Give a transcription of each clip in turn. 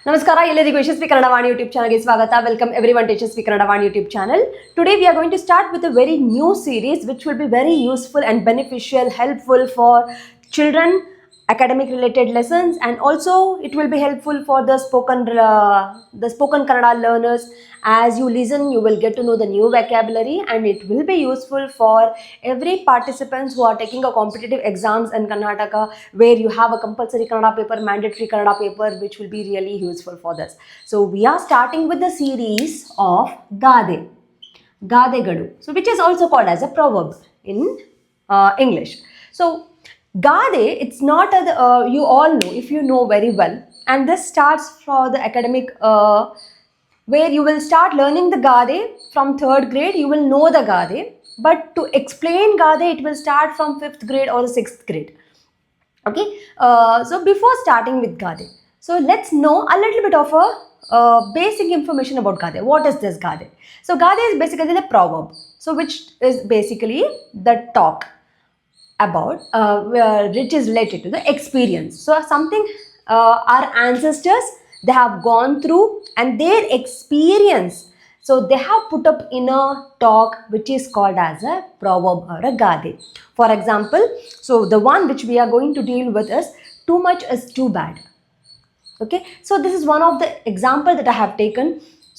Namaskara, ಎಲ್ಲರಿಗೂ ಯಶಸ್ವಿ Kannada Vani YouTube ಚಾನಲ್ಗೆ ಸ್ವಾಗತ. Welcome everyone to Yashasvi Kannada Vani YouTube channel. Today we are going to start with a very new series which will be very useful and beneficial, helpful for children, academic related lessons, and also it will be helpful for the spoken Kannada learners. As you listen, you will get to know the new vocabulary, and it will be useful for every participants who are taking a competitive exams in Karnataka, where you have a compulsory Kannada paper, mandatory Kannada paper, which will be really useful for this. So we are starting with the series of gaadhe, gaadhegadu, so which is also called as a proverb in English. So gaadhe, it's not you all know, if you know very well, and this starts for the academic where you will start learning the gaadhe from 3rd grade. You will know the gaadhe, but to explain gaadhe it will start from 5th grade or the 6th grade. Okay, so before starting with gaadhe, so let's know a little bit of a basic information about gaadhe. What is this gaadhe? So gaadhe is basically the proverb, so which is basically the talk about which is related to the experience. So something our ancestors, they have gone through, and their experience, so they have put up in a talk which is called as a proverb or a gaadhe. For example, so the one which we are going to deal with is too much is too bad. Okay, so this is one of the example that I have taken.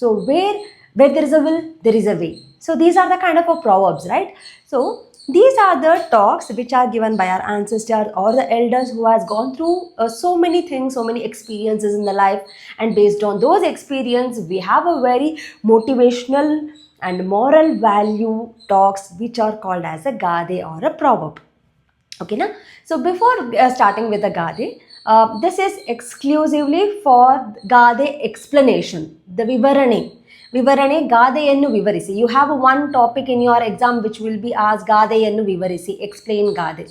So where there is a will, there is a way. So these are the kind of proverbs, right? So these are the talks which are given by our ancestors or the elders who has gone through so many things, so many experiences in the life, and based on those experiences we have a very motivational and moral value talks which are called as a gaadhe or a proverb. Okay, na? So before starting with the gaadhe, this is exclusively for gaadhe explanation, the vivarane. ವಿವರಣೆ, ಗಾದೆಯನ್ನು ವಿವರಿಸಿ. You have one topic in your exam which will be asked ಗಾದೆಯನ್ನು ವಿವರಿಸಿ, explain ಗಾದೆ.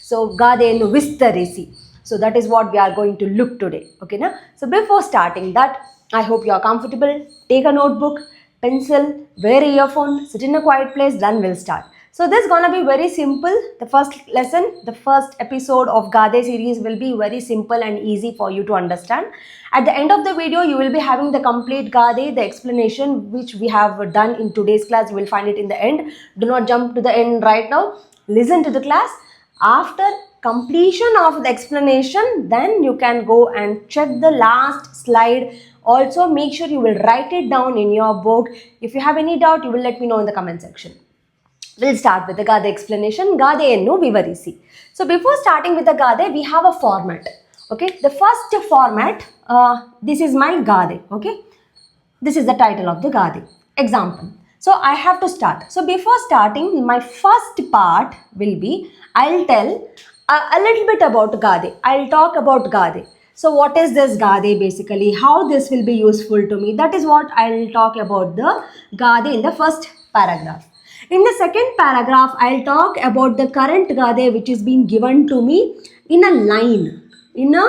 So ಗಾದೆಯನ್ನು ವಿಸ್ತರಿಸಿ. So that is what we are going to look today. Okay na? So before starting that, I hope you are comfortable. Take a notebook, pencil, wear a earphone, sit in a quiet place, then we'll start. So this is gonna be very simple. The first lesson, the first episode of Gaadhe series will be very simple and easy for you to understand. At the end of the video, you will be having the complete Gaadhe, the explanation which we have done in today's class. You will find it in the end. Do not jump to the end right now. Listen to the class. After completion of the explanation, then you can go and check the last slide. Also, make sure you will write it down in your book. If you have any doubt, you will let me know in the comment section. We'll start with the Gaadhe explanation. Gaadheyennu vivarisi. So before starting with the Gaadhe, we have a format. Okay, the first format, this is my Gaadhe. Okay, this is the title of the Gaadhe. Example. So I have to start. So before starting, my first part will be, I'll tell a little bit about Gaadhe. I'll talk about Gaadhe. So what is this Gaadhe basically? How this will be useful to me? That is what I'll talk about the Gaadhe in the first paragraph. In the second paragraph, I'll talk about the current Gaadhe which is being given to me in a line. In a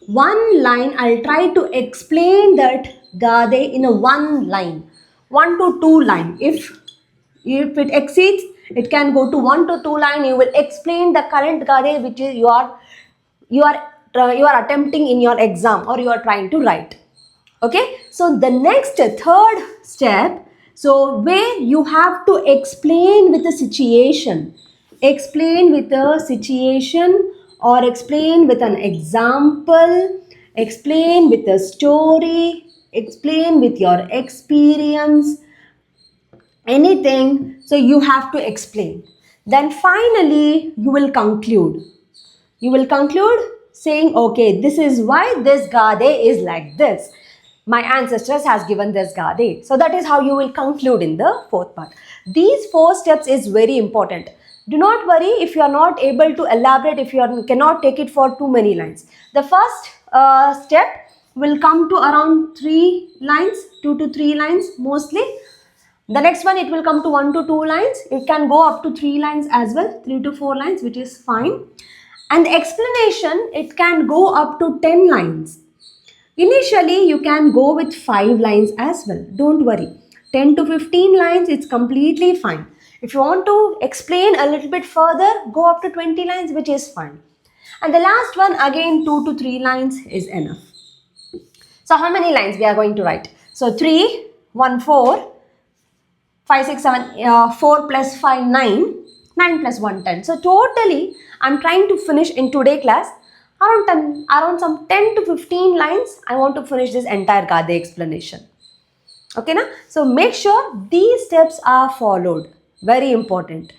one line, I'll try to explain that Gaadhe in a one line, 1 to 2 line. If it exceeds, it can go to 1 to 2 line. You will explain the current Gaadhe which is you are attempting in your exam or you are trying to write. Okay, so the next third step, so where you have to explain with a situation, explain with a situation, or explain with an example, explain with a story, explain with your experience, anything. So you have to explain. Then finally you will conclude. You will conclude saying, okay, this is why this Gaadhe is like this. My ancestors has given this Gaadhe. So that is how you will conclude in the fourth part. These 4 steps is very important. Do not worry if you are not able to elaborate, if you cannot take it for too many lines. The first step will come to around 3 lines, 2 to 3 lines mostly. The next one, it will come to 1 to 2 lines. It can go up to 3 lines as well, 3 to 4 lines, which is fine. And the explanation, it can go up to 10 lines. Initially, you can go with 5 lines as well. Don't worry. 10 to 15 lines, it's completely fine. If you want to explain a little bit further, go up to 20 lines, which is fine. And the last one, again, 2 to 3 lines is enough. So how many lines we are going to write? So 3, 1, 4, 5, 6, 7, 4 plus 5, 9, 9 plus 1, 10. So totally, I'm trying to finish in today class around some 10 to 15 lines. I want to finish this entire gaadhe explanation. Okay, na? So make sure these steps are followed. Very important.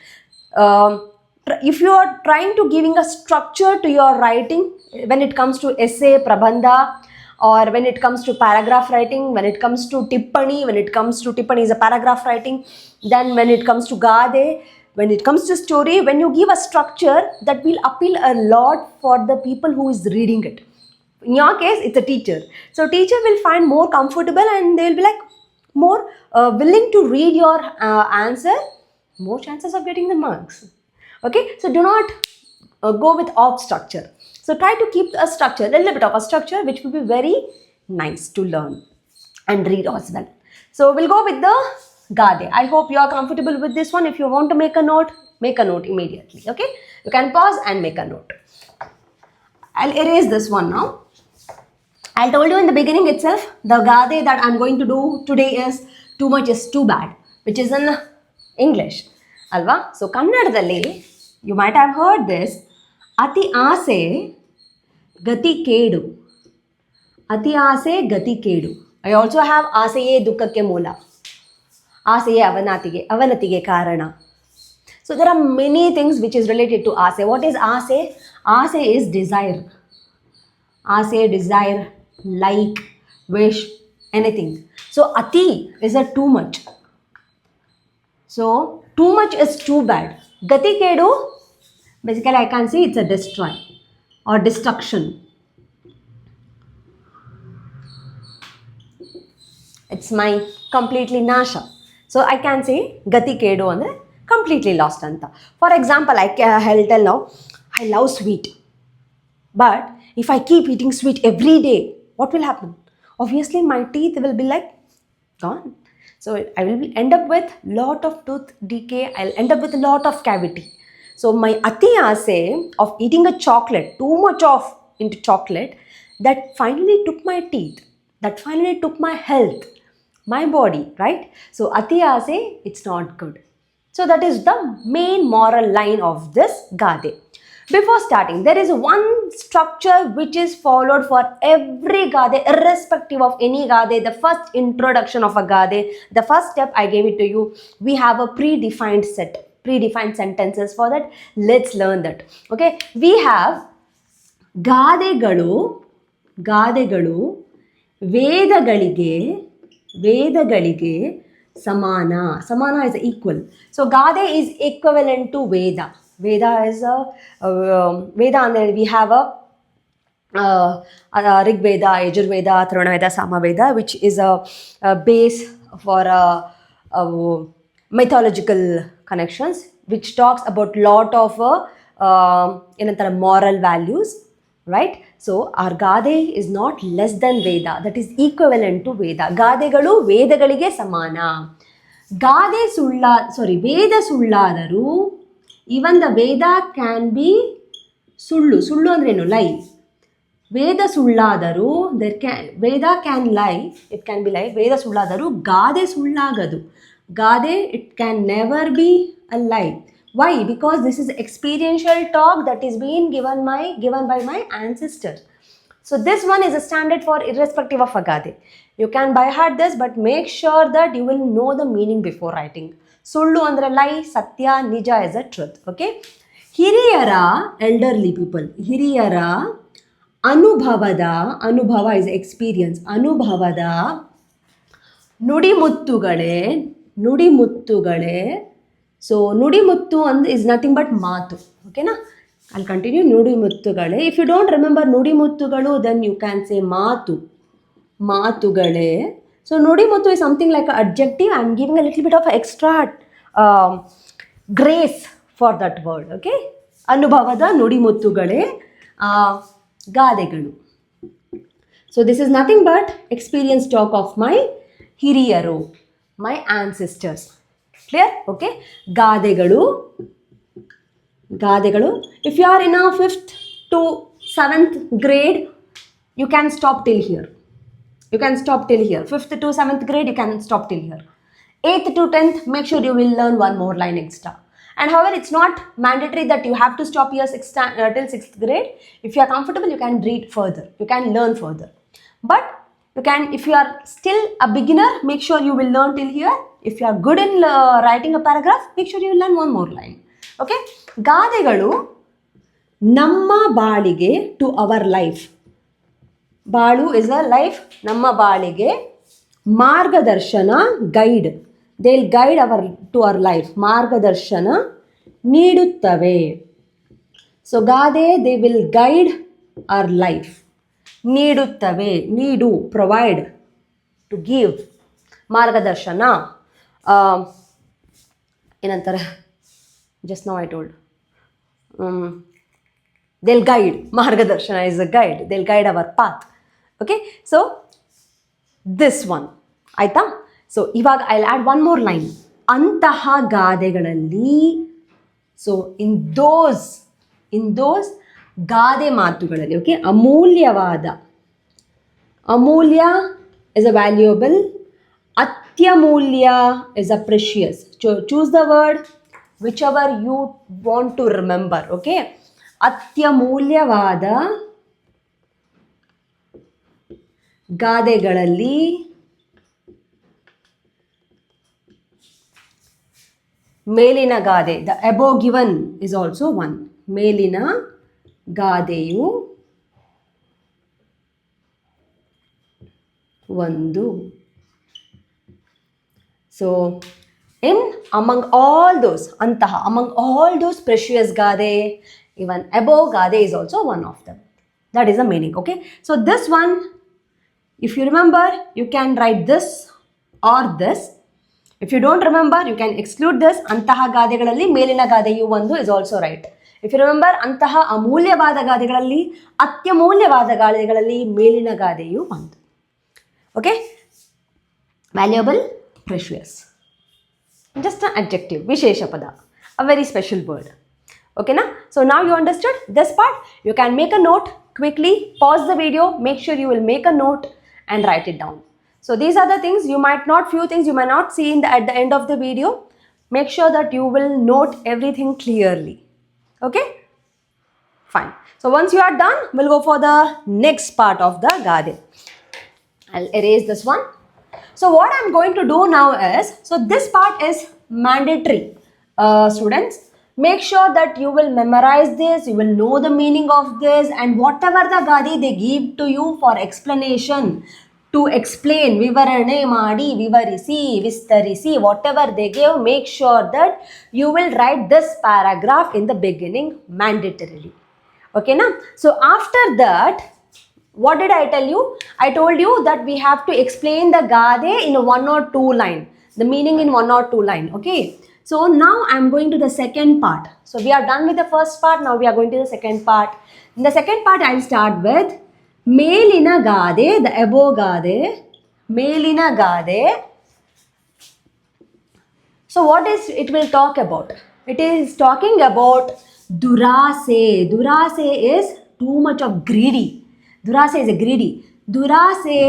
If you are trying to giving a structure to your writing, when it comes to essay, prabandha, or when it comes to paragraph writing, when it comes to tippani is a paragraph writing, then when it comes to gaadhe, when it comes to story, when you give a structure, that will appeal a lot for the people who is reading it. In your case, it's a teacher. So teacher will find more comfortable and they will be like more willing to read your answer, more chances of getting the marks. Okay, so do not go with off structure. So try to keep a structure, a little bit of a structure, which will be very nice to learn and read as well. So we'll go with the gaadhe. I hope you are comfortable with this one. If you want to make a note immediately. Okay, you can pause and make a note. I'll erase this one now. I told you in the beginning itself, the gaadhe that I'm going to do today is too much is too bad, which is in English. Alva? So Kannadadalli, you might have heard this, Ati Ase Gati Kedu. Ati Ase Gati Kedu. I also have Aseye Dukkakke Moola. Aseye Avanatige Karana. So there are many things which is related to Ase. What is Ase? Ase is desire. Ase, desire, like, wish, anything. So Ati is a too much. So too much is too bad. Gati Kedu, basically I can say it's a destroy or destruction. It's my completely nasha. So I can say Gati Kedu andre completely lost anta. For example, I'll tell now, I love sweet. But if I keep eating sweet every day, what will happen? Obviously, my teeth will be like gone. So I will end up with lot of tooth decay. I'll end up with a lot of cavity. So my ati ase of eating a chocolate, too much of into chocolate, that finally took my teeth. That finally took my health, my body, right? So ati ase, it's not good. So that is the main moral line of this gaadhe. Before starting, there is one structure which is followed for every gaadhe, irrespective of any gaadhe. The first introduction of a gaadhe, the first step I gave it to you, we have a predefined sentences for that. Let's learn that. Okay, we have gaadhegalu, ವೇದಗಳಿಗೆ samana is equal. So gaadhe is equivalent to veda. Veda is Veda, and we have Rig Veda, Yajur Veda, Atharvana Veda, Sama Veda, which is a base for mythological connections, which talks about lot of moral values, right? So our gaadhe is not less than Veda, that is equivalent to Veda. Gaadhegalu Vedaಗಳಿಗೆ samana. Veda sulladaru. Even the Veda can be sullu. Sullu andrenu lie. Veda sulladaru, Veda can lie. It can be lie. Veda sulladaru, gaadhe sullagadu. Gaadhe, it can never be a lie. Why? Because this is experiential talk that is being given by my ancestors. So this one is a standard for irrespective of a gaadhe. You can by heart this, but make sure that you will know the meaning before writing. Sullu andre lie, satya, nija is a truth. Okay. Hiriyara, elderly people. Hiriyara, anubhava is experience. Anubhavada, ನುಡಿಮುತ್ತುಗಳೇ. So nudimuttu is nothing but maatu. Okay na? I'll continue. Nudimuttugale. If you don't remember nudimuttugalu, then you can say maatu. Maatugale. So nudimuttu is something like an adjective. I'm giving a little bit of extra grace for that word. Okay. Anubhavada nudimuttugale gaadhegalu. So this is nothing but experience talk of my hiriyaru, my ancestors. Clear? Okay. Gaadhegalu. If you are in a 5th to 7th grade, you can stop till here. You can stop till here. 5th to 7th grade, you can stop till here. 8th to 10th, make sure you will learn one more line extra. And however, it's not mandatory that you have to stop here till 6th grade. If you are comfortable, you can read further. You can learn further. But you can, if you are still a beginner, make sure you will learn till here. If you are good in writing a paragraph, make sure you will learn one more line. Okay? ಗಾದೆಗಳು ನಮ್ಮ ಬಾಳಿಗೆ, to our life. ಬಾಳು is a life. ನಮ್ಮ ಬಾಳಿಗೆ ಮಾರ್ಗದರ್ಶನ, guide. They'll guide to our life. ಮಾರ್ಗದರ್ಶನ ನೀಡುತ್ತವೆ. So ಗಾದೆ, they will guide our life. ನೀಡುತ್ತವೆ, ನೀಡು, provide, to give. ಮಾರ್ಗದರ್ಶನ, ಏನಂತಾರೆ, just now I told. They'll guide. Margadarshana is a guide. They'll guide our path. Okay? So, this one. Aita? So, ivaga I'll add one more line. Antaha gadegalalli. So, in those gade maatugalalli. Okay? Amulyavada. Amulya is a valuable. Atyamulya is a precious. Choose the word whichever you want to remember. Okay? ಅತ್ಯಮೂಲ್ಯವಾದ ಗಾದೆಗಳಲ್ಲಿ ಮೇಲಿನ ಗಾದೆ, the above given is also one. ಮೇಲಿನ ಗಾದೆಯು ಒಂದು. So among all those, antaha, among all those precious gade, even above gade is also one of them. That is the meaning. Okay? So this one, if you remember, you can write this or this. If you don't remember, you can exclude this. Antaha gadegalalli melina gadeyu ondu is also right. If you remember, antaha amulyavada gadegalalli atyamulyavada gadegalalli melina gadeyu ondu. Okay? Valuable, precious. Just an adjective, vishesha pada, a very special word. Okay na? So now you understood this part. You can make a note quickly, pause the video, make sure you will make a note and write it down. So these are the things, few things you might not see at the end of the video. Make sure that you will note everything clearly. Okay? Fine. So once you are done, we'll go for the next part of the gade. I'll erase this one. So what I'm going to do now is, so this part is mandatory, students. Make sure that you will memorize this, you will know the meaning of this, and whatever the gade they give to you for explanation, to explain, vivarane maadi, vivarisi, vistarisi, whatever they give, make sure that you will write this paragraph in the beginning mandatorily. Okay na? So after that, what did I tell you? I told you that we have to explain the gade in 1 or 2 line, the meaning in 1 or 2 line. Okay? So now I am going to the second part. So we are done with the first part. Now we are going to the second part. In the second part, I will start with melina gade, the above gade, melina gade. So what is it will talk about? It is talking about durase. Durase is too much of greedy. Durase is a greedy. Durase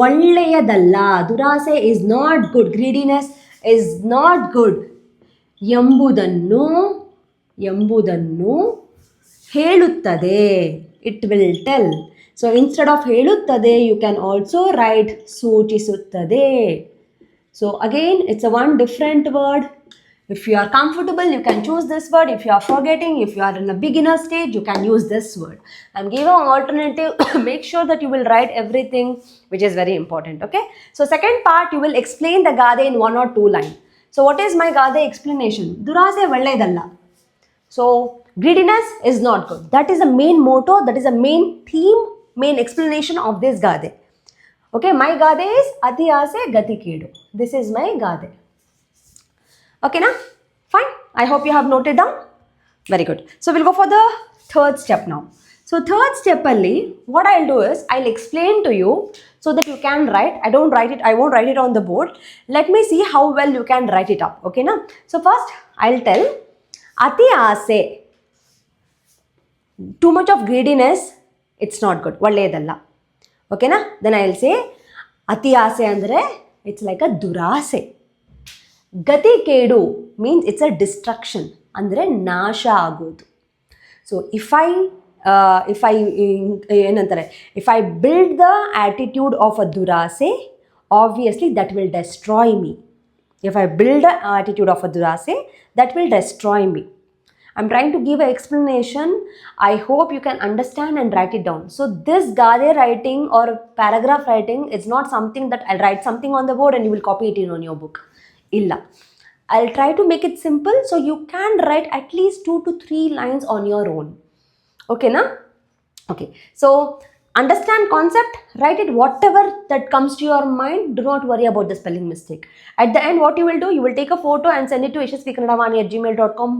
ಒಳ್ಳೆಯದಲ್ಲ. Durase is not good. Greediness is not good. ಎಂಬುದನ್ನು ಹೇಳುತ್ತದೆ. It will tell. So instead of ಹೇಳುತ್ತದೆ, you can also write ಸೂಚಿಸುತ್ತದೆ. So again, it's a one different word. If you are comfortable, you can choose this word. If you are forgetting, if you are in a beginner stage, you can use this word. I'm giving an alternative. Make sure that you will write everything, which is very important. Okay? So second part, you will explain the gade in 1 or 2 lines. So what is my gade explanation? Durase valledalla. So greediness is not good. That is the main motto. That is the main theme, main explanation of this gade. Okay? My gade is ati ase gati kedu. This is my gade. Okay na? Fine. I hope you have noted down. Very good. So we'll go for the third step now. So third step alli, what I'll do is I'll explain to you so that you can write. I won't write it on the board. Let me see how well you can write it up. Okay na? So first I'll tell ati ase. Too much of greediness, it's not good. Valledalla. ಓಕೆನಾ? Then I will say ಅತಿ ಆಸೆ ಅಂದರೆ it's like a ದುರಾಸೆ. ಗತಿ ಕೇಡು means it's a destruction, ಅಂದರೆ ನಾಶ ಆಗೋದು. ಸೊ ಇಫ್ ಐ ಏನಂತಾರೆ, if I build the attitude of a ದುರಾಸೆ, obviously that will destroy me. If I build an attitude of a durase, that will destroy me. I'm trying to give an explanation. I hope you can understand and write it down. So this gaadhe writing or paragraph writing is not something that I'll write something on the board and you will copy it in on your book. Illa. I'll try to make it simple so you can write at least 2 to 3 lines on your own. Okay na? Okay. So understand concept, write it whatever that comes to your mind. Do not worry about the spelling mistake. At the end, what you will do, you will take a photo and send it to yashaswikannadavaani@gmail.com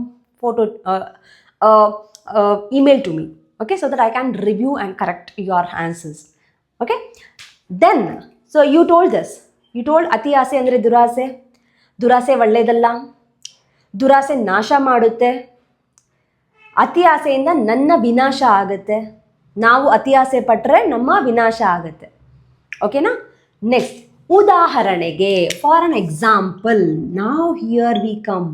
email to me. Okay, so that I can review and correct your answers. Okay, then so you told this. You told ati ase andre durase. Durase ಒಳ್ಳೆಯದಲ್ಲ, ದುರಾಸೆ ನಾಶ ಮಾಡುತ್ತೆ, ಅತಿ ಆಸೆಯಿಂದ ನನ್ನ ವಿನಾಶ ಆಗುತ್ತೆ, ನಾವು ಅತಿ ಆಸೆ ಪಟ್ಟರೆ ನಮ್ಮ ವಿನಾಶ ಆಗುತ್ತೆ. ಓಕೆನಾ? ನೆಕ್ಸ್ಟ್, ಉದಾಹರಣೆಗೆ, ಫಾರ್ ಅನ್ ಎಕ್ಸಾಂಪಲ್. ನಾವು here we come.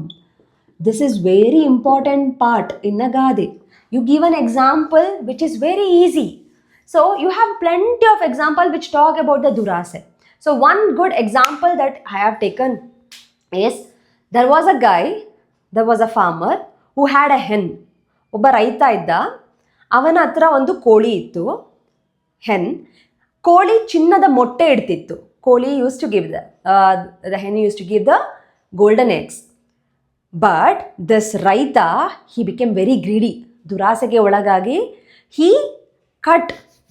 This is very important part in a ಗಾದೆ. You give an example which is very easy. So you have plenty of example which talk about the ದುರಾಸೆ. So one good example that I have taken is, there was a farmer who had a hen. ಒಬ್ಬ ರೈತ ಇದ್ದ, ಅವನ ಹತ್ರ ಒಂದು ಕೋಳಿ ಇತ್ತು, ಹೆನ್. ಕೋಳಿ ಚಿನ್ನದ ಮೊಟ್ಟೆ ಇಡ್ತಿತ್ತು. ಕೋಳಿ use to give the hen used to give the golden eggs. But this ರೈತ, he became very greedy. ದುರಾಸೆಗೆ ಒಳಗಾಗಿ he cut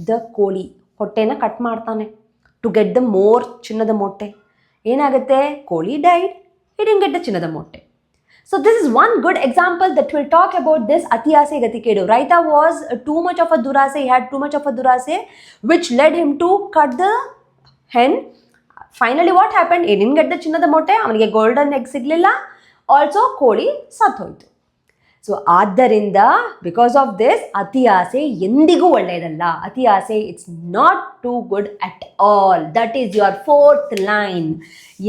the ಕೋಳಿ, ಹೊಟ್ಟೆನ ಕಟ್ ಮಾಡ್ತಾನೆ to get the more ಚಿನ್ನದ ಮೊಟ್ಟೆ. ಏನಾಗುತ್ತೆ? ಕೋಳಿ died. He didn't get the ಚಿನ್ನದ ಮೊಟ್ಟೆ. So this is one good example that will talk about this ati ase gati kedu. Raita was too much of a durase. He had too much of a durase, which led him to cut the hen. Finally what happened? He didn't get the chinnada motte. Avanige golden egg siglilla. Also koli sathoytu. So ಆದ್ದರಿಂದ, because of this, ati ase ಎಂದಿಗೂ ಒಳ್ಳೆಯದಲ್ಲ. Ati ase, it's not too good at all. That is your 4th line.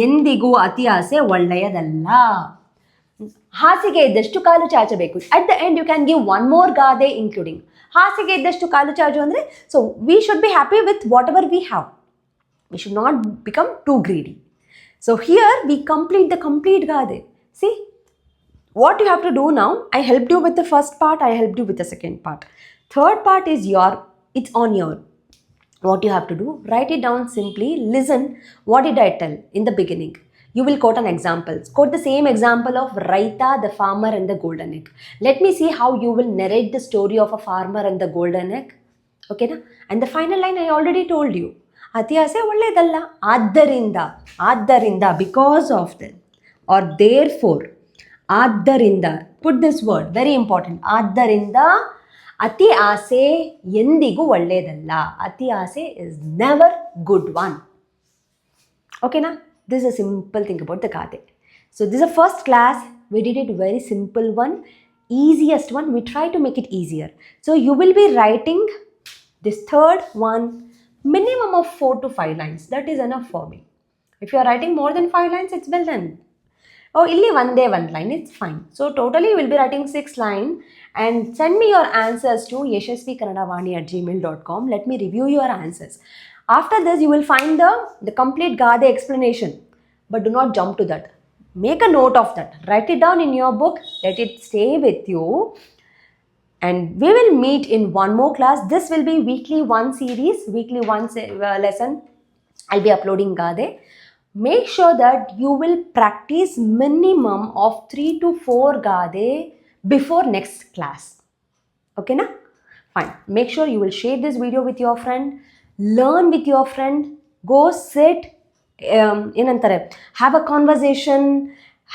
ಎಂದಿಗೂ ಅತಿ ಆಸೆ ಒಳ್ಳೆಯದಲ್ಲ. ಹಾಸಿಗೆ ಇದ್ದಷ್ಟು ಕಾಲು ಚಾಚಬೇಕು. At the end you can give one more ಗಾದೆ ಇನ್ಕ್ಲೂಡಿಂಗ್. ಹಾಸಿಗೆ ಇದ್ದಷ್ಟು ಕಾಲು ಚಾಚು ಅಂದರೆ, so we should be happy with whatever we have. We should not become too greedy. So here we complete the complete ಗಾದೆ. See what you have to do now. I helped you with the first part, I helped you with the second part. Third part is it's on your. What you have to do, write it down simply. Listen, what did I tell in the beginning? You will quote an example. Quote the same example of Raita, the farmer and the golden egg. Let me see how you will narrate the story of a farmer and the golden egg. Okay na? And the final line I already told you. Ati ase ಒಳ್ಳೆಯದಲ್ಲ. ಆದ್ದರಿಂದ, because of that, or therefore, ಆದ್ದರಿಂದ, put this word, very important. ಆದ್ದರಿಂದ ಅತಿ ಆಸೆ ಎಂದಿಗೂ ಒಳ್ಳೆಯದಲ್ಲ. ಅತಿ ಆಸೆ is never good one. Okay na? This is a simple thing about the ಗಾದೆ. So this is a first class. We did it very simple one, easiest one. We try to make it easier. So you will be writing this third one minimum of 4 to 5 lines. That is enough for me. If you are writing more than 5 lines, it's well done. Oh, illi one line, it's fine. So totally you will be writing 6 lines and send me your answers to yashaswikannadavaani@gmail.com. Let me review your answers. After this, you will find the complete Gaade explanation. But do not jump to that. Make a note of that. Write it down in your book. Let it stay with you. And we will meet in one more class. This will be weekly one series, weekly one lesson. I'll be uploading Gaade. Make sure that you will practice minimum of 3 to 4 Gaade before next class. Okay na? Fine. Make sure you will share this video with your friend. Learn with your friend. Go sit. Have a conversation.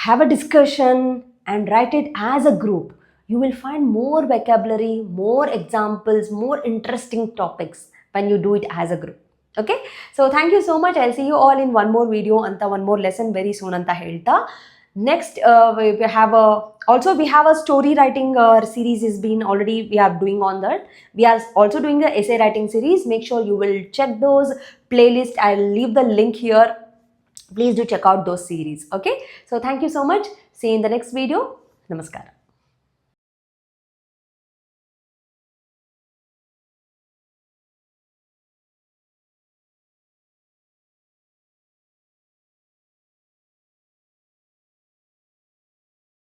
Have a discussion. And write it as a group. You will find more vocabulary, more examples, more interesting topics when you do it as a group. Okay, so thank you so much. I'll see you all in one more video anta one more lesson very soon anta helta. Next, we have a story writing series is been already we are doing on that. We are also doing the essay writing series. Make sure you will check those playlist. I'll leave the link here. Please do check out those series. Okay, so thank you so much. See you in the next video. Namaskar.